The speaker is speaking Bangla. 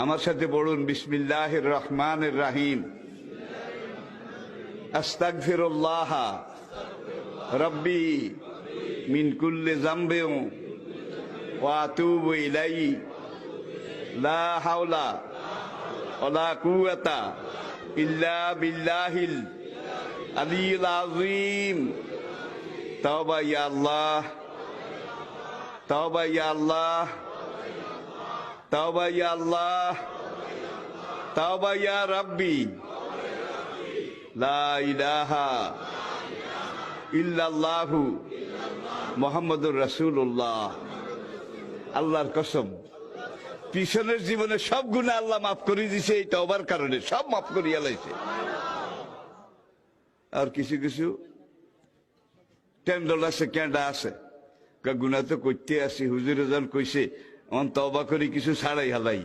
আমার সাথে পড়ুন, বিসমিল্লাহির রহমানির রহিম। আস্তাগফিরুল্লাহ রব্বি মিন কুল্লি যামবিন ওয়া আতুবু ইলাইহি লা হাওলা ওয়ালা কুওয়াতা ইল্লা বিল্লাহিল আলিয়্যিল আযীম। তাওবা ইয়া আল্লাহ, তাওবা ইয়া আল্লাহ, তাওবা ইয়া আল্লাহ, তাওবা ইয়া রাব্বি, লা ইলাহা ইল্লাল্লাহু মুহাম্মাদুর রাসূলুল্লাহ। আল্লাহর কসম, পিছনের জীবনে সব গুনাহ আল্লাহ মাফ করে দিয়েছে এই তওবার কারণে, সব মাফ করিয়া লাইছে। আর কিছু কিছু টেন্ডল আছে, কেন্ডা আছে, গুনাহ তো করতে আসি, হুজুরে যখন কইছে তওবা করি কিছু ছাড়াই হালাই।